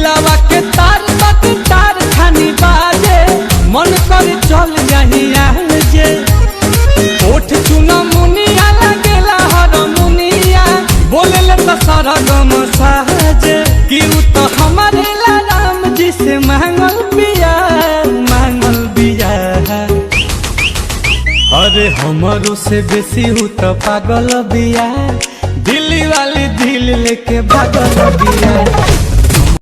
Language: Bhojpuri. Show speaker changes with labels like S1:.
S1: दिलावा के तार तक तार खानी बाजे मन कर चल जाहिया जे ओठ चुना मुनिया लगेला हर मुनिया बोले ले तो सरगम साजे कि उ तो हमारे राम जी से मांगल बिया अरे हमारो से बेसी हूँ तो पागल बिया दिल्ली वाली दिल लेके भागल बिया।